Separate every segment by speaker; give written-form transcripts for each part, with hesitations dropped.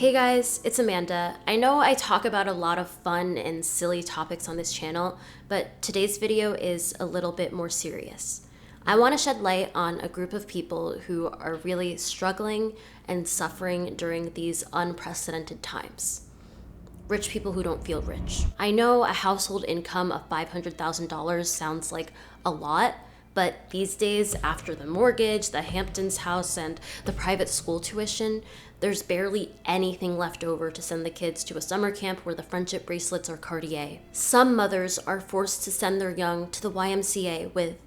Speaker 1: Hey guys, it's Amanda. I know I talk about a lot of fun and silly topics on this channel, but today's video is a little bit more serious. I want to shed light on a group of people who are really struggling and suffering during these unprecedented times. Rich people who don't feel rich. I know a household income of $500,000 sounds like a lot, but these days, after the mortgage, the Hamptons house, and the private school tuition, there's barely anything left over to send the kids to a summer camp where the friendship bracelets are Cartier. Some mothers are forced to send their young to the YMCA with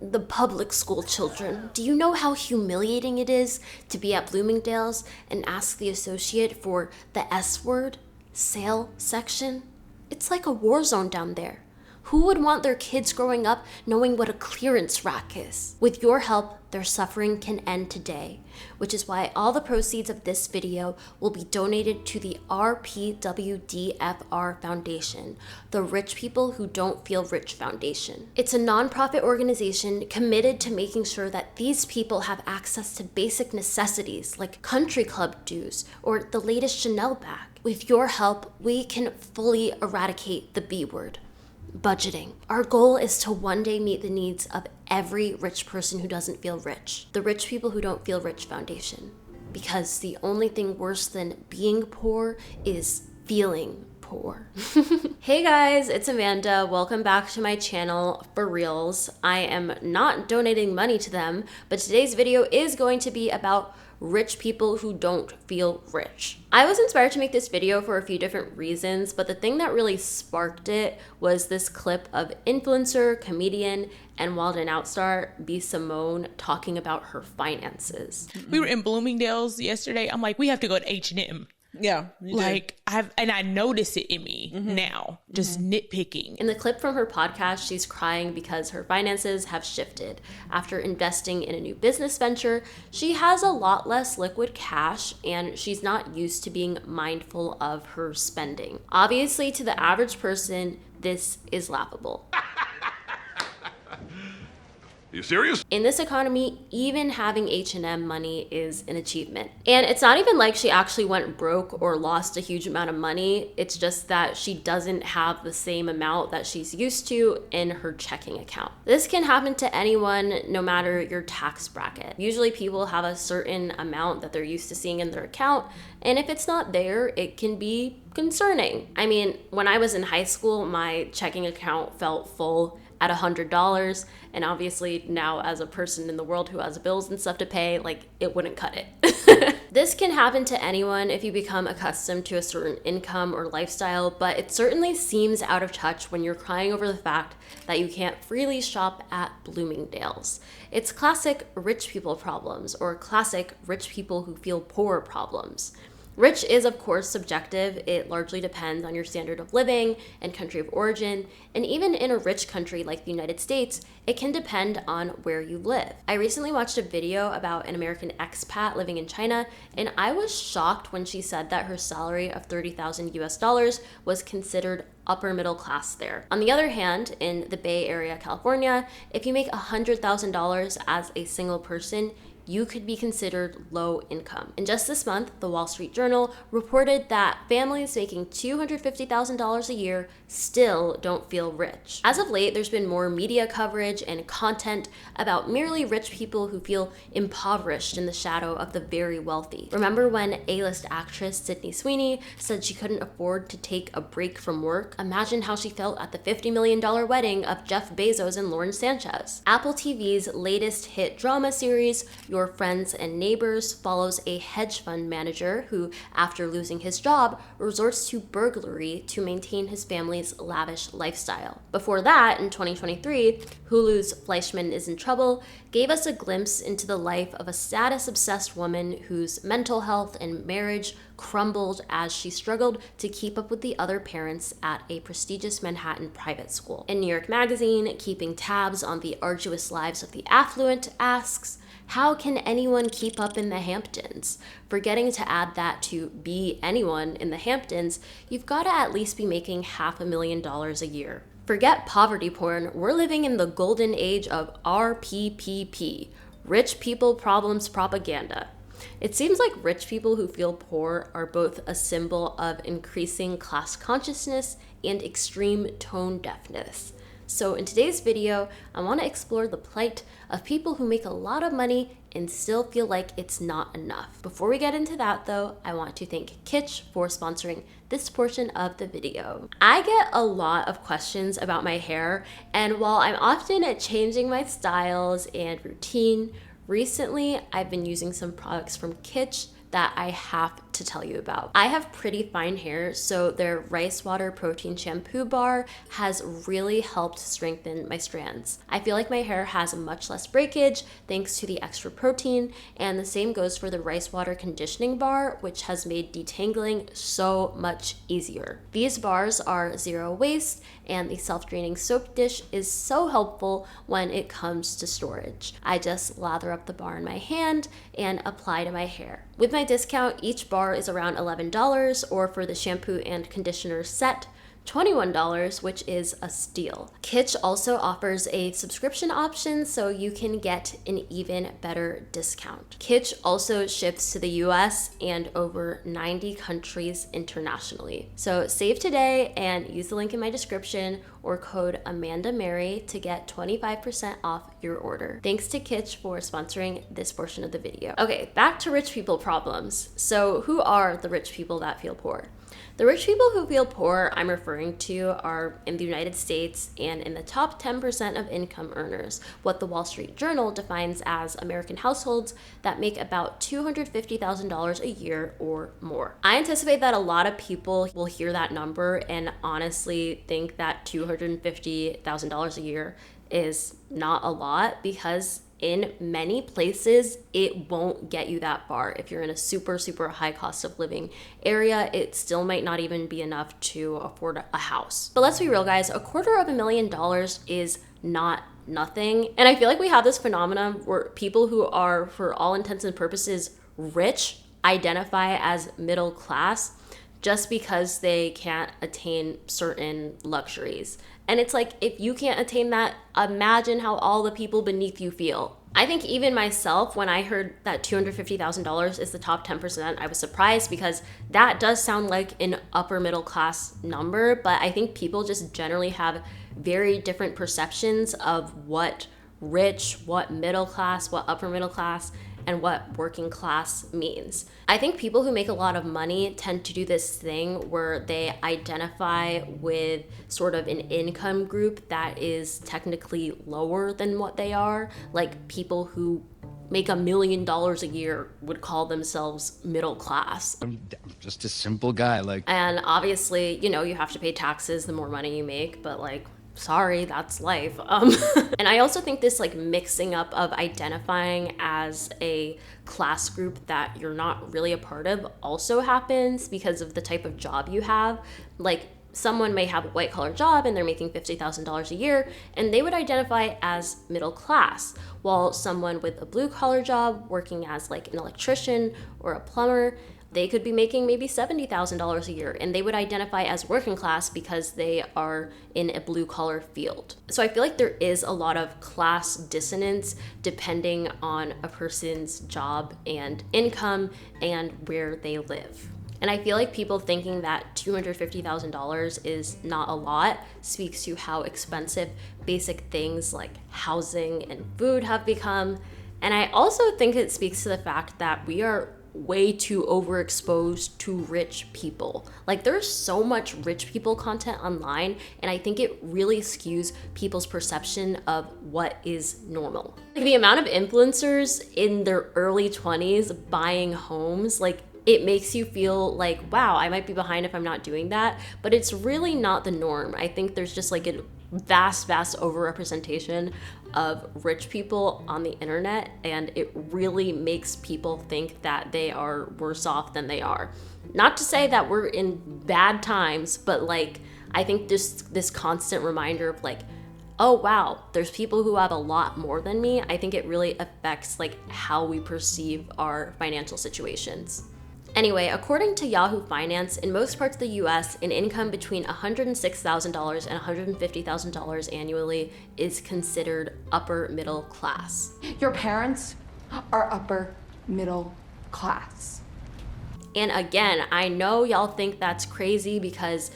Speaker 1: the public school children. Do you know how humiliating it is to be at Bloomingdale's and ask the associate for the S word, sale section? It's like a war zone down there. Who would want their kids growing up knowing what a clearance rack is? With your help, their suffering can end today, which is why all the proceeds of this video will be donated to the RPWDFR Foundation, the Rich People Who Don't Feel Rich Foundation. It's a nonprofit organization committed to making sure that these people have access to basic necessities like country club dues or the latest Chanel bag. With your help, we can fully eradicate the B word. Budgeting. Our goal is to one day meet the needs of every rich person who doesn't feel rich. The Rich People Who Don't Feel Rich Foundation. Because the only thing worse than being poor is feeling poor. Hey guys, it's Amanda. Welcome back to my channel for reals. I am not donating money to them, but today's video is going to be about rich people who don't feel rich. I was inspired to make this video for a few different reasons, but the thing that really sparked it was this clip of influencer, comedian, and Wild 'N Out star B. Simone talking about her finances.
Speaker 2: We were in Bloomingdale's yesterday. I'm like, we have to go to H&M.
Speaker 3: Yeah,
Speaker 2: I notice it in me now, just nitpicking.
Speaker 1: In the clip from her podcast, she's crying because her finances have shifted. After investing in a new business venture, she has a lot less liquid cash and she's not used to being mindful of her spending. Obviously, to the average person, this is laughable.
Speaker 4: You serious?
Speaker 1: In this economy, even having H&M money is an achievement. And it's not even like she actually went broke or lost a huge amount of money. It's just that she doesn't have the same amount that she's used to in her checking account. This can happen to anyone, no matter your tax bracket. Usually people have a certain amount that they're used to seeing in their account, and if it's not there, it can be concerning. I mean, when I was in high school, my checking account felt full at $100, and obviously now as a person in the world who has bills and stuff to pay, like, it wouldn't cut it. This can happen to anyone if you become accustomed to a certain income or lifestyle, but it certainly seems out of touch when you're crying over the fact that you can't freely shop at Bloomingdale's. It's classic rich people problems, or classic rich people who feel poor problems. Rich is, of course, subjective. It largely depends on your standard of living and country of origin, and even in a rich country like the United States, it can depend on where you live. I recently watched a video about an American expat living in China, and I was shocked when she said that her salary of $30,000 US was considered upper middle class there. On the other hand, in the Bay Area, California, if you make $100,000 as a single person, you could be considered low income. And just this month, the Wall Street Journal reported that families making $250,000 a year still don't feel rich. As of late, there's been more media coverage and content about merely rich people who feel impoverished in the shadow of the very wealthy. Remember when A-list actress Sydney Sweeney said she couldn't afford to take a break from work? Imagine how she felt at the $50 million wedding of Jeff Bezos and Lauren Sanchez. Apple TV's latest hit drama series, Your Friends and Neighbors, follows a hedge fund manager who, after losing his job, resorts to burglary to maintain his family's lavish lifestyle. Before that, in 2023, Hulu's Fleishman is in Trouble gave us a glimpse into the life of a status-obsessed woman whose mental health and marriage crumbled as she struggled to keep up with the other parents at a prestigious Manhattan private school. In New York Magazine, keeping tabs on the arduous lives of the affluent asks, how can anyone keep up in the Hamptons? Forgetting to add that to be anyone in the Hamptons, you've got to at least be making $500,000 a year. Forget poverty porn, we're living in the golden age of RPPP, Rich People Problems Propaganda. It seems like rich people who feel poor are both a symbol of increasing class consciousness and extreme tone deafness. So in today's video, I want to explore the plight of people who make a lot of money and still feel like it's not enough. Before we get into that though, I want to thank Kitsch for sponsoring this portion of the video. I get a lot of questions about my hair, and while I'm often at changing my styles and routine, recently I've been using some products from Kitsch that I have to tell you about. I have pretty fine hair, so their rice water protein shampoo bar has really helped strengthen my strands. I feel like my hair has much less breakage thanks to the extra protein, and the same goes for the rice water conditioning bar, which has made detangling so much easier. These bars are zero waste, and the self-draining soap dish is so helpful when it comes to storage. I just lather up the bar in my hand and apply to my hair. With my discount, each bar is around $11, or for the shampoo and conditioner set, $21, which is a steal. Kitsch also offers a subscription option, so you can get an even better discount. Kitsch also ships to the US and over 90 countries internationally. So save today and use the link in my description or code AmandaMary to get 25% off your order. Thanks to Kitsch for sponsoring this portion of the video. Okay, back to rich people problems. So who are the rich people that feel poor? The rich people who feel poor I'm referring to are in the United States and in the top 10% of income earners, what the Wall Street Journal defines as American households that make about $250,000 a year or more. I anticipate that a lot of people will hear that number and honestly think that $250,000 a year is not a lot, because in many places, it won't get you that far. If you're in a super high cost of living area, it still might not even be enough to afford a house. But let's be real, guys, $250,000 is not nothing. And I feel like we have this phenomenon where people who are, for all intents and purposes, rich identify as middle class just because they can't attain certain luxuries. And it's like, if you can't attain that, imagine how all the people beneath you feel. I think even myself, when I heard that $250,000 is the top 10%, I was surprised, because that does sound like an upper middle class number, but I think people just generally have very different perceptions of what rich, what middle class, what upper middle class, and what working class means. I think people who make a lot of money tend to do this thing where they identify with sort of an income group that is technically lower than what they are. Like people who make $1 million a year would call themselves middle class.
Speaker 3: I'm just a simple guy,
Speaker 1: And obviously, you know, you have to pay taxes the more money you make, but sorry, that's life. And I also think this mixing up of identifying as a class group that you're not really a part of also happens because of the type of job you have. Someone may have a white collar job and they're making $50,000 a year, and they would identify as middle class, while someone with a blue collar job working as an electrician or a plumber, they could be making maybe $70,000 a year, and they would identify as working class because they are in a blue collar field. So I feel like there is a lot of class dissonance depending on a person's job and income and where they live. And I feel like people thinking that $250,000 is not a lot speaks to how expensive basic things like housing and food have become. And I also think it speaks to the fact that we are way too overexposed to rich people. There's so much rich people content online, and I think it really skews people's perception of what is normal. The amount of influencers in their early 20s buying homes, it makes you feel like, wow, I might be behind if I'm not doing that, but it's really not the norm. I think there's just a vast overrepresentation of rich people on the internet, and it really makes people think that they are worse off than they are. Not to say that we're in bad times, but I think just this constant reminder of oh wow, there's people who have a lot more than me. I think it really affects how we perceive our financial situations. Anyway, according to Yahoo Finance, in most parts of the US, an income between $106,000 and $150,000 annually is considered upper middle class.
Speaker 4: Your parents are upper middle class.
Speaker 1: And again, I know y'all think that's crazy because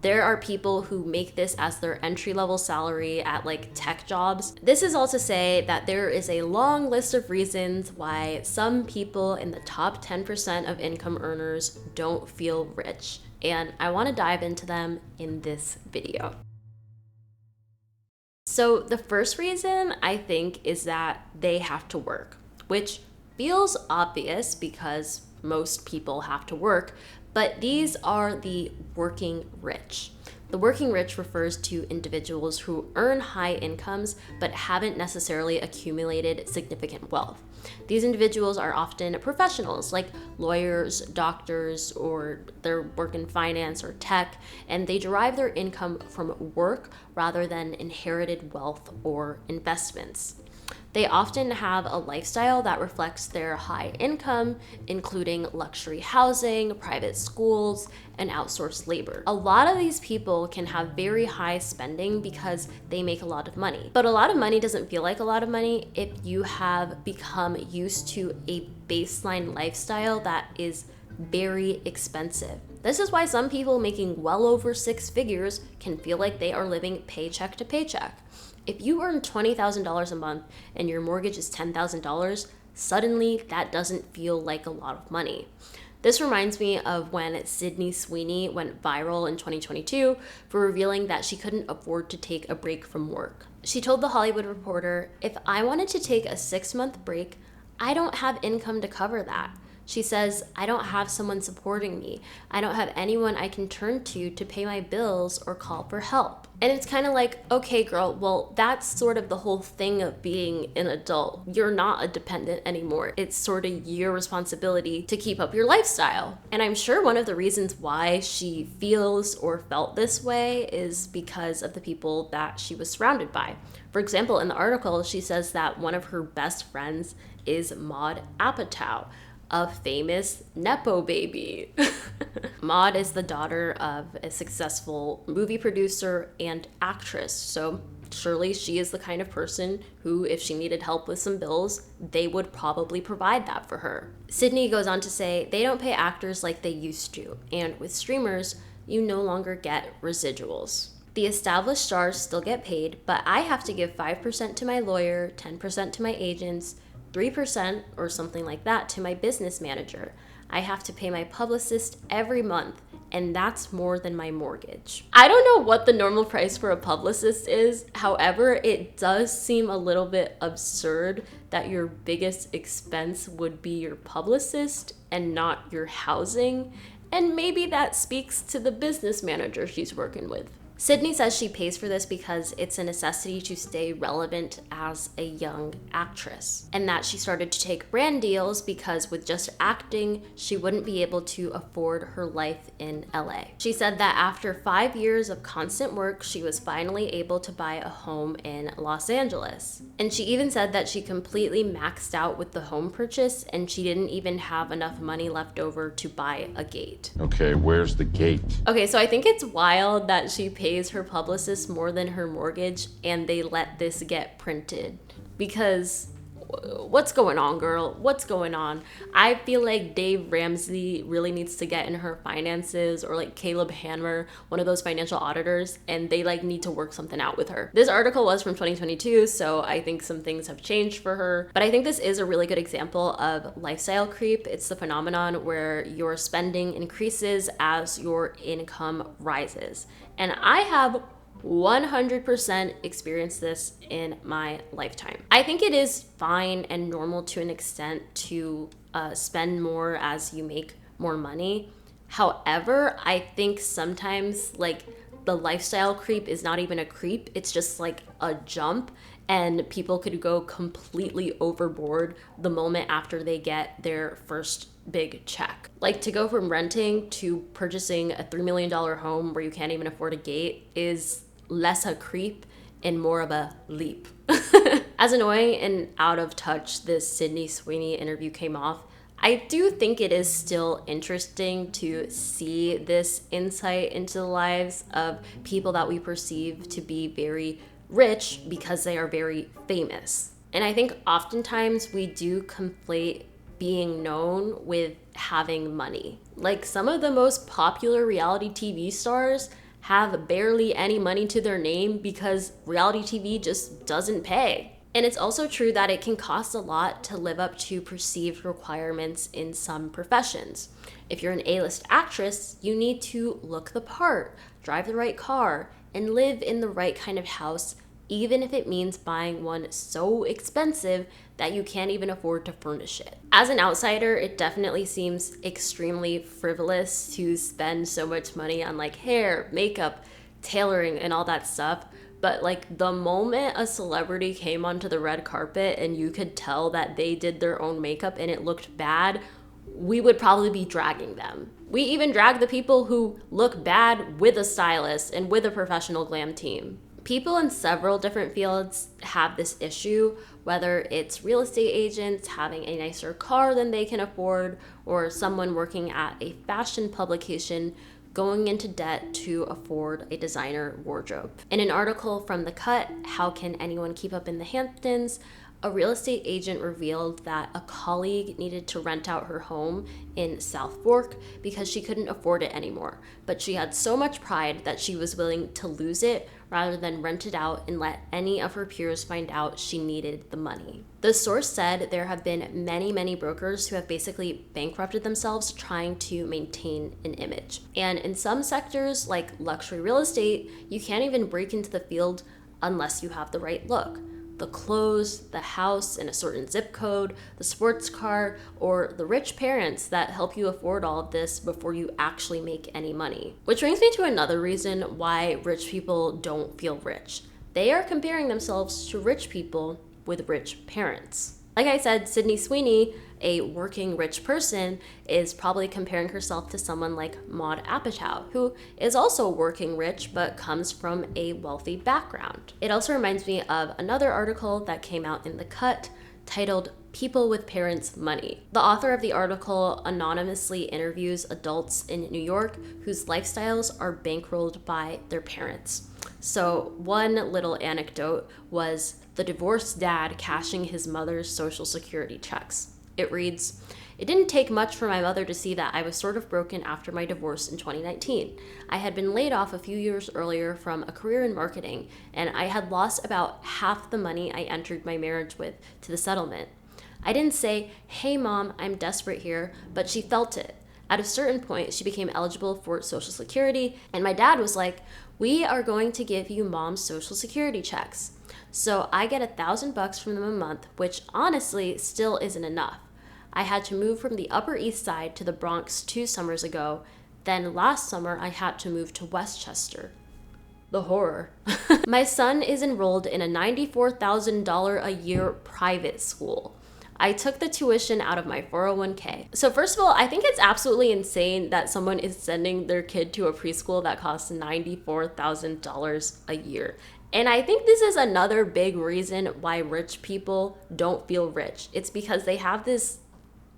Speaker 1: there are people who make this as their entry-level salary at like tech jobs. This is all to say that there is a long list of reasons why some people in the top 10% of income earners don't feel rich. And I want to dive into them in this video. So the first reason I think is that they have to work, which feels obvious because most people have to work, but these are the working rich. The working rich refers to individuals who earn high incomes but haven't necessarily accumulated significant wealth. These individuals are often professionals like lawyers, doctors, or they work in finance or tech, and they derive their income from work rather than inherited wealth or investments. They often have a lifestyle that reflects their high income, including luxury housing, private schools, and outsourced labor. A lot of these people can have very high spending because they make a lot of money. But a lot of money doesn't feel like a lot of money if you have become used to a baseline lifestyle that is very expensive. This is why some people making well over 6 figures can feel like they are living paycheck to paycheck. If you earn $20,000 a month and your mortgage is $10,000, suddenly that doesn't feel like a lot of money. This reminds me of when Sydney Sweeney went viral in 2022 for revealing that she couldn't afford to take a break from work. She told The Hollywood Reporter, "If I wanted to take a 6-month break, I don't have income to cover that." She says, "I don't have someone supporting me. I don't have anyone I can turn to pay my bills or call for help." And it's kind of like, okay, girl, well, that's sort of the whole thing of being an adult. You're not a dependent anymore. It's sort of your responsibility to keep up your lifestyle. And I'm sure one of the reasons why she feels or felt this way is because of the people that she was surrounded by. For example, in the article, she says that one of her best friends is Maud Apatow, a famous Nepo baby. Maud is the daughter of a successful movie producer and actress, so surely she is the kind of person who, if she needed help with some bills, they would probably provide that for her. Sydney goes on to say, "They don't pay actors like they used to, and with streamers, you no longer get residuals. The established stars still get paid, but I have to give 5% to my lawyer, 10% to my agents, 3% or something like that to my business manager. I have to pay my publicist every month, and that's more than my mortgage." I don't know what the normal price for a publicist is. However, it does seem a little bit absurd that your biggest expense would be your publicist and not your housing. And maybe that speaks to the business manager she's working with. Sydney says she pays for this because it's a necessity to stay relevant as a young actress, and that she started to take brand deals because with just acting, she wouldn't be able to afford her life in LA. She said that after 5 years of constant work, she was finally able to buy a home in Los Angeles. And she even said that she completely maxed out with the home purchase and she didn't even have enough money left over to buy a gate.
Speaker 5: Okay, where's the gate?
Speaker 1: Okay, so I think it's wild that she pays her publicist more than her mortgage and they let this get printed, because what's going on, girl? What's going on? I feel like Dave Ramsey really needs to get in her finances, or like Caleb Hanmer, one of those financial auditors, and they like need to work something out with her. This article was from 2022, so I think some things have changed for her, but I think this is a really good example of lifestyle creep. It's the phenomenon where your spending increases as your income rises. And I have 100% experienced this in my lifetime. I think it is fine and normal to an extent to spend more as you make more money. However, I think sometimes like the lifestyle creep is not even a creep, it's just like a jump, and people could go completely overboard the moment after they get their first big check. Like to go from renting to purchasing a $3 million home where you can't even afford a gate is less a creep and more of a leap. As annoying and out of touch this Sydney Sweeney interview came off, I do think it is still interesting to see this insight into the lives of people that we perceive to be very rich because they are very famous. And I think oftentimes we do conflate being known with having money. Like, some of the most popular reality TV stars have barely any money to their name because reality TV just doesn't pay. And it's also true that it can cost a lot to live up to perceived requirements in some professions. If you're an A-list actress, you need to look the part, drive the right car, and live in the right kind of house, even if it means buying one so expensive that you can't even afford to furnish it. As an outsider, it definitely seems extremely frivolous to spend so much money on like hair, makeup, tailoring, and all that stuff. But like, the moment a celebrity came onto the red carpet and you could tell that they did their own makeup and it looked bad, we would probably be dragging them. We even drag the people who look bad with a stylist and with a professional glam team. People in several different fields have this issue, whether it's real estate agents having a nicer car than they can afford, or someone working at a fashion publication going into debt to afford a designer wardrobe. In an article from The Cut, How Can Anyone Keep Up in the Hamptons?, a real estate agent revealed that a colleague needed to rent out her home in South Fork because she couldn't afford it anymore. But she had so much pride that she was willing to lose it rather than rent it out and let any of her peers find out she needed the money. The source said there have been many brokers who have basically bankrupted themselves trying to maintain an image. And in some sectors, like luxury real estate, you can't even break into the field unless you have the right look. The clothes, the house in a certain zip code, the sports car, or the rich parents that help you afford all of this before you actually make any money. Which brings me to another reason why rich people don't feel rich. They are comparing themselves to rich people with rich parents. Like I said, Sydney Sweeney, a working rich person, is probably comparing herself to someone like Maud Apatow, who is also working rich but comes from a wealthy background. It also reminds me of another article that came out in The Cut titled People with Parents' Money. The author of the article anonymously interviews adults in New York whose lifestyles are bankrolled by their parents. So one little anecdote was the divorced dad cashing his mother's Social Security checks. It reads, "It didn't take much for my mother to see that I was sort of broken after my divorce in 2019. I had been laid off a few years earlier from a career in marketing, and I had lost about half the money I entered my marriage with to the settlement. I didn't say, 'Hey mom, I'm desperate here,' but she felt it. At a certain point, she became eligible for Social Security, and my dad was like, 'We are going to give you mom's Social Security checks.' So I get $1,000 from them a month, which honestly still isn't enough. I had to move from the Upper East Side to the Bronx 2 summers ago. Then last summer, I had to move to Westchester." The horror. "My son is enrolled in a $94,000 a year private school. I took the tuition out of my 401k. So first of all, I think it's absolutely insane that someone is sending their kid to a preschool that costs $94,000 a year. And I think this is another big reason why rich people don't feel rich. It's because they have this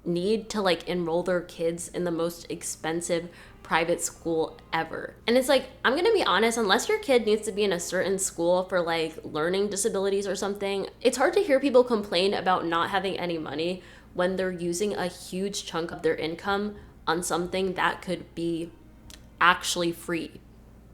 Speaker 1: need to like enroll their kids in the most expensive private school ever. And it's like, I'm gonna be honest, unless your kid needs to be in a certain school for like learning disabilities or something, it's hard to hear people complain about not having any money when they're using a huge chunk of their income on something that could be actually free.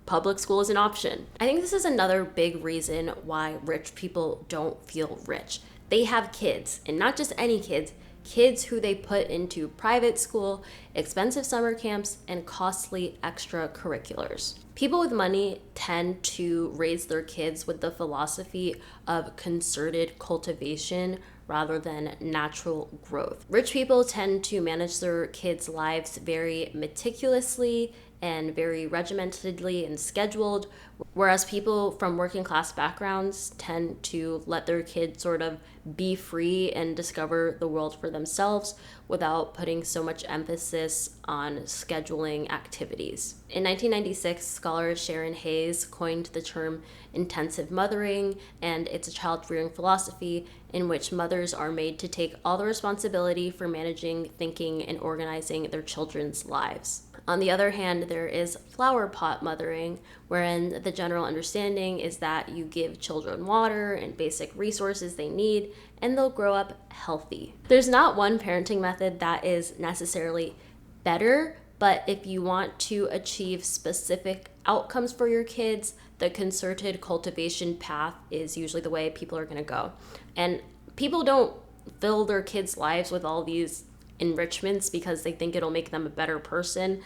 Speaker 1: Public school is an option. I think this is another big reason why rich people don't feel rich. They have kids, and not just any kids, kids who they put into private school, expensive summer camps, and costly extracurriculars. People with money tend to raise their kids with the philosophy of concerted cultivation rather than natural growth. Rich people tend to manage their kids' lives very meticulously and very regimentedly and scheduled, whereas people from working class backgrounds tend to let their kids sort of be free and discover the world for themselves without putting so much emphasis on scheduling activities. In 1996, scholar Sharon Hayes coined the term intensive mothering, and it's a child-rearing philosophy in which mothers are made to take all the responsibility for managing, thinking, and organizing their children's lives. On the other hand, there is flower pot mothering, wherein the general understanding is that you give children water and basic resources they need, and they'll grow up healthy. There's not one parenting method that is necessarily better, but if you want to achieve specific outcomes for your kids, the concerted cultivation path is usually the way people are going to go. And people don't fill their kids' lives with all these enrichments because they think it'll make them a better person.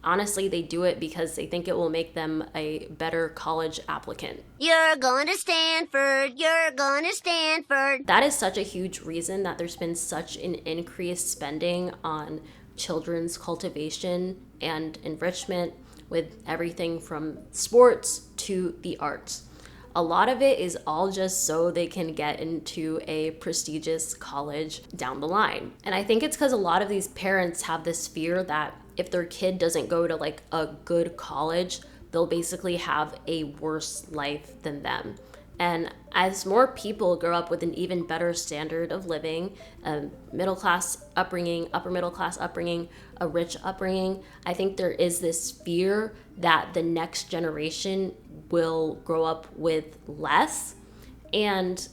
Speaker 1: Honestly, they do it because they think it will make them a better college applicant.
Speaker 4: You're going to Stanford, you're going to Stanford.
Speaker 1: That is such a huge reason that there's been such an increased spending on children's cultivation and enrichment with everything from sports to the arts. A lot of it is all just so they can get into a prestigious college down the line. And I think it's because a lot of these parents have this fear that if their kid doesn't go to like a good college, they'll basically have a worse life than them. And as more people grow up with an even better standard of living, a middle class upbringing, upper middle class upbringing, a rich upbringing, I think there is this fear that the next generation will grow up with less. And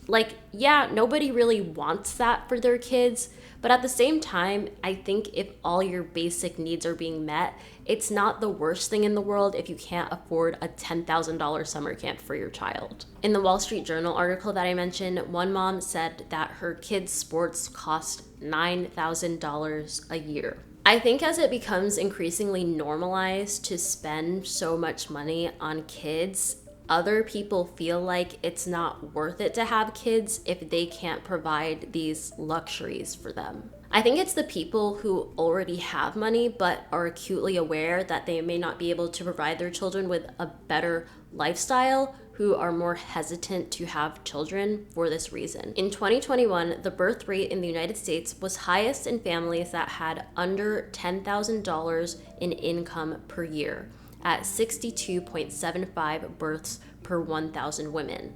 Speaker 1: like, yeah, nobody really wants that for their kids. But at the same time, I think if all your basic needs are being met, it's not the worst thing in the world if you can't afford a $10,000 summer camp for your child. In the Wall Street Journal article that I mentioned, one mom said that her kids' sports cost $9,000 a year. I think as it becomes increasingly normalized to spend so much money on kids, other people feel like it's not worth it to have kids if they can't provide these luxuries for them. I think it's the people who already have money but are acutely aware that they may not be able to provide their children with a better lifestyle who are more hesitant to have children for this reason. In 2021, the birth rate in the United States was highest in families that had under $10,000 in income per year, at 62.75 births per 1,000 women.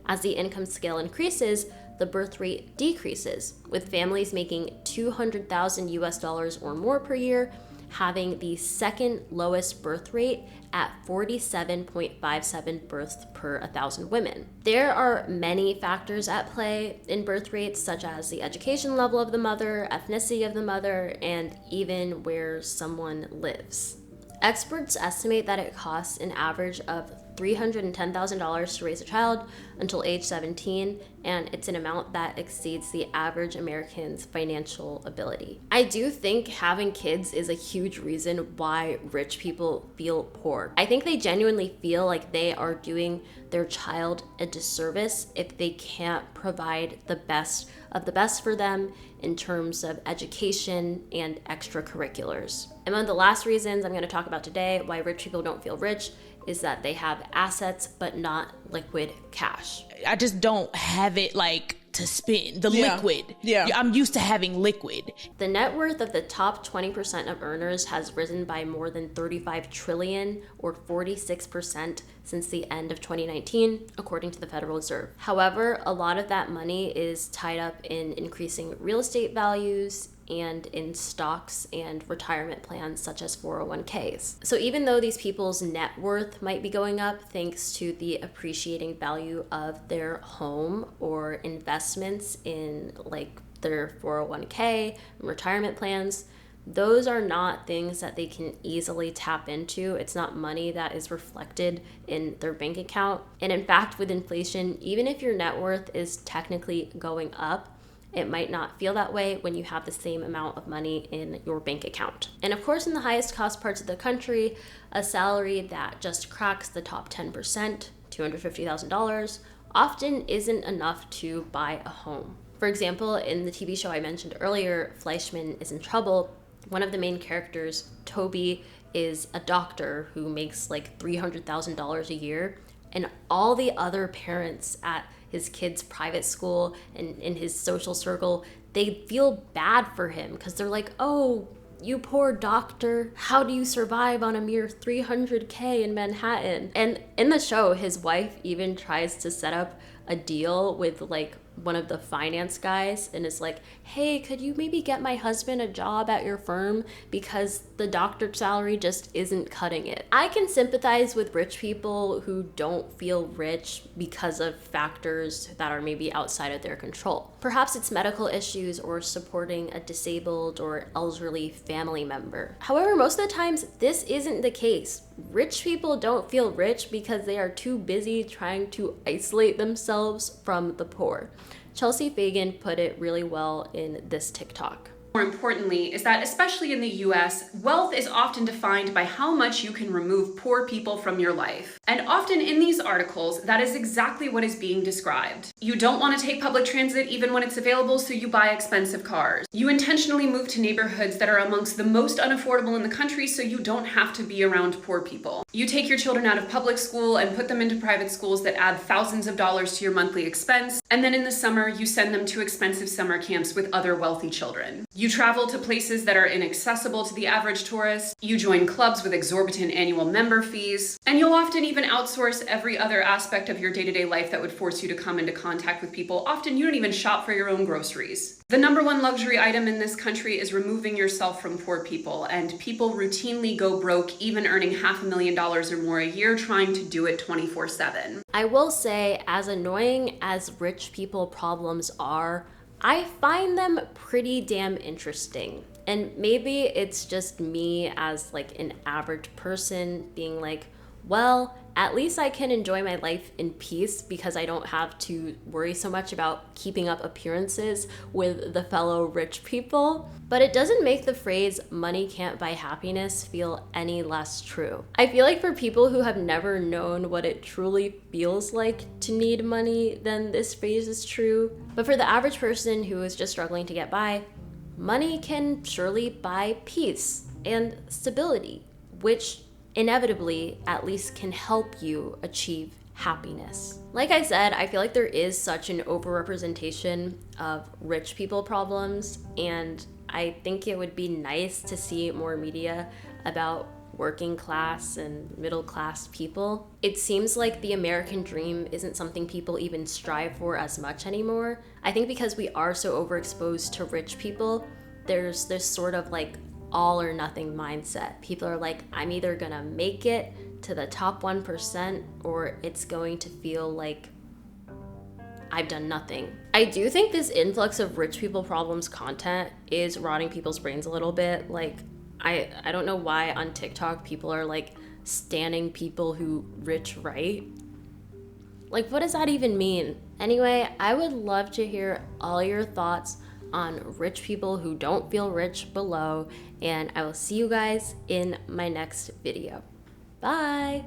Speaker 1: As the income scale increases, the birth rate decreases, with families making $200,000 US or more per year having the second lowest birth rate at 47.57 births per 1,000 women. There are many factors at play in birth rates, such as the education level of the mother, ethnicity of the mother, and even where someone lives. Experts estimate that it costs an average of $310,000 to raise a child until age 17, and it's an amount that exceeds the average American's financial ability. I do think having kids is a huge reason why rich people feel poor. I think they genuinely feel like they are doing their child a disservice if they can't provide the best of the best for them in terms of education and extracurriculars. And one of the last reasons I'm going to talk about today why rich people don't feel rich is that they have assets but not liquid cash.
Speaker 2: I just don't have it like to spend the liquid.
Speaker 5: Yeah.
Speaker 2: I'm used to having liquid.
Speaker 1: The net worth of the top 20% of earners has risen by more than 35 trillion or 46% since the end of 2019, according to the Federal Reserve. However, a lot of that money is tied up in increasing real estate values and in stocks and retirement plans such as 401ks. So even though these people's net worth might be going up thanks to the appreciating value of their home or investments in like their 401k and retirement plans, those are not things that they can easily tap into. It's not money that is reflected in their bank account. And in fact, with inflation, even if your net worth is technically going up, it might not feel that way when you have the same amount of money in your bank account. And of course, in the highest cost parts of the country, a salary that just cracks the top 10%, $250,000, often isn't enough to buy a home. For example, in the TV show I mentioned earlier, Fleishman is in Trouble, one of the main characters, Toby, is a doctor who makes like $300,000 a year, and all the other parents at his kid's private school and in his social circle, they feel bad for him because they're like, oh, you poor doctor, how do you survive on a mere $300K in Manhattan? And in the show, his wife even tries to set up a deal with like one of the finance guys and is like, hey, could you maybe get my husband a job at your firm because the doctor salary just isn't cutting it. I can sympathize with rich people who don't feel rich because of factors that are maybe outside of their control. Perhaps it's medical issues or supporting a disabled or elderly family member. However, most of the times this isn't the case. Rich people don't feel rich because they are too busy trying to isolate themselves from the poor. Chelsea Fagan put it really well in this TikTok.
Speaker 5: More importantly is that, especially in the US, wealth is often defined by how much you can remove poor people from your life. And often in these articles, that is exactly what is being described. You don't want to take public transit even when it's available, so you buy expensive cars. You intentionally move to neighborhoods that are amongst the most unaffordable in the country so you don't have to be around poor people. You take your children out of public school and put them into private schools that add thousands of dollars to your monthly expense, and then in the summer, you send them to expensive summer camps with other wealthy children. You travel to places that are inaccessible to the average tourist, you join clubs with exorbitant annual member fees, and you'll often even outsource every other aspect of your day-to-day life that would force you to come into contact with people. Often you don't even shop for your own groceries. The number one luxury item in this country is removing yourself from poor people, and people routinely go broke even earning $500,000 or more a year trying to do it 24/7.
Speaker 1: I will say, as annoying as rich people problems are, I find them pretty damn interesting. And maybe it's just me as like an average person being like, well, at least I can enjoy my life in peace because I don't have to worry so much about keeping up appearances with the fellow rich people. But it doesn't make the phrase money can't buy happiness feel any less true. I feel like for people who have never known what it truly feels like to need money, then this phrase is true. But for the average person who is just struggling to get by, money can surely buy peace and stability, which inevitably at least can help you achieve happiness. Like I said, I feel like there is such an overrepresentation of rich people problems, and I think it would be nice to see more media about working class and middle class people. It seems like the American dream isn't something people even strive for as much anymore. I think because we are so overexposed to rich people, there's this sort of like all or nothing mindset. People are like, I'm either gonna make it to the top 1% or it's going to feel like I've done nothing. I do think this influx of rich people problems content is rotting people's brains a little bit. Like, I don't know why on TikTok people are like standing people who rich right. Like, what does that even mean? Anyway, I would love to hear all your thoughts on rich people who don't feel rich below, and I will see you guys in my next video. Bye!